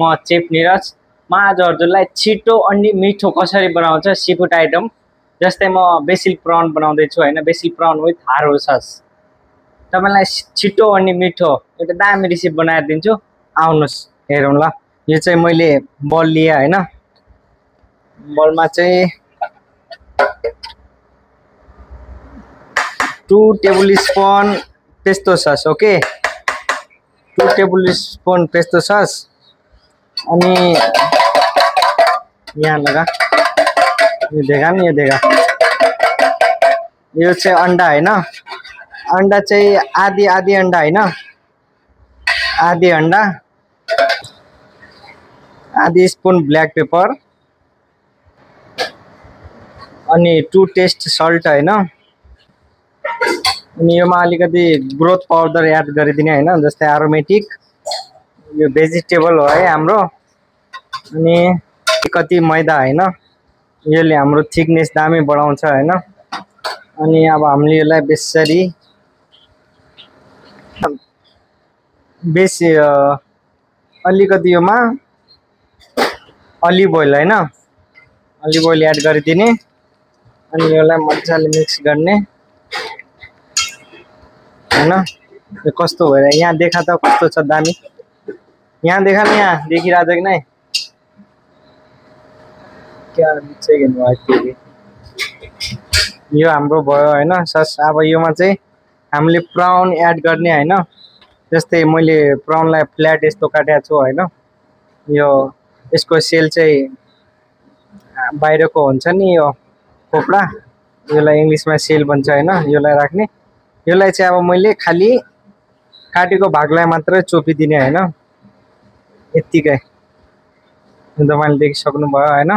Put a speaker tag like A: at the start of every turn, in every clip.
A: म चेफ निरज। म आज हजुरलाई छिटो अनि मिठो कसरी बनाउँछ सीफुड आइटम, जस्तै म बेसिल प्रन बनाउँदैछु होइन, BECIL prawn with herbal sauce. तपाईँलाई छिटो अनि मिठो एउटा दामी रेसिपी बनाएर दिन्छु, आउनुहोस् हेरौँ ल। यो चाहिँ मैले बल लिएँ होइन, बलमा चाहिँ 2 table spoon pesto sauce. Okay, 2 table spoon pesto sauce. अनि यहाँ लगा, ये देखा नि, ये देखा, यो चाहिँ अंडा होइन, अंडा चाहिँ आधी आधी अंडा होइन, आधी अंडा, आधी स्पुन ब्ल्याक पेपर, अनि 2 टेस्ट सल्ट होइन, अनि योमा अलिकति ग्रोथ पाउडर एड गरिदिने होइन, जस्तै एरोमेटिक। यो भेजिटेबल हो है हाम्रो। अनि कति मैदा होइन, यसले हाम्रो थिकनेस दामी बढाउँछ होइन। अनि अब हामीले यसलाई बेसरी बेसी अलिकति योमा अलिभ ओइल होइन, अलिभ ओइल एड गरिदिने। अनि यसलाई मजाले मिक्स गर्ने होइन। यो कस्तो भएर यहाँ देखा त कस्तो छ दामी, यहाँ देखा नि, यहाँ देखिरहेछ कि नै, क्या चाहिँ यो हाम्रो भयो होइन सस। अब योमा चाहिँ हामीले प्राउन एड गर्ने होइन, जस्तै मैले प्राउनलाई फ्ल्याट यस्तो काटेको छु होइन। यो यसको सेल चाहिँ बाहिरको हुन्छ नि, यो खोपडा, यसलाई इङ्ग्लिसमा सेल भन्छ होइन, यसलाई राख्ने। यसलाई चाहिँ अब मैले खालि काटेको भागलाई मात्रै चोपिदिने होइन, यत्तिकै। तपाईँले देखिसक्नुभयो होइन।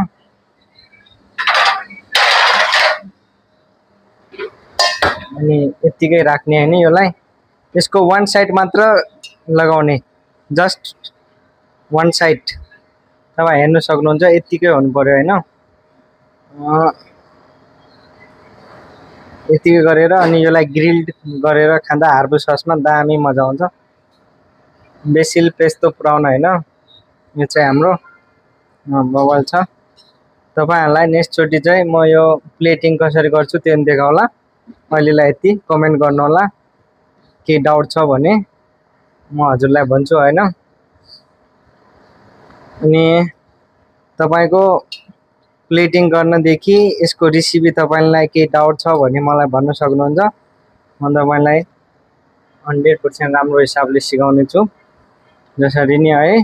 A: अनि यत्तिकै राख्ने होइन यसलाई, यसको वान साइड मात्र लगाउने, जस्ट वान साइड। तपाईँ हेर्नु सक्नुहुन्छ, यत्तिकै हुनु पर्यो होइन, यत्तिकै गरेर। अनि यसलाई ग्रिल्ड गरेर खाँदा हार्बल ससमा दामी मजा आउँछ। बेसिल पेस्तो प्राउन होइन, यो चाहिँ हाम्रो बबल छ। तपाईँहरूलाई नेक्स्टचोटि चाहिँ म यो प्लेटिङ कसरी गर्छु त्यो पनि देखाउँला। अहिलेलाई यति, कमेन्ट गर्नु होला, के डाउट छ भने म हजुरलाई भन्छु होइन। अनि तपाईको प्लेटिङ गर्नदेखि यसको रेसिपी तपाईलाई के डाउट छ भने मलाई भन्न सक्नुहुन्छ, म तपाईलाई 100% राम्रो हिसाबले सिकाउने छु, जसरी नि है।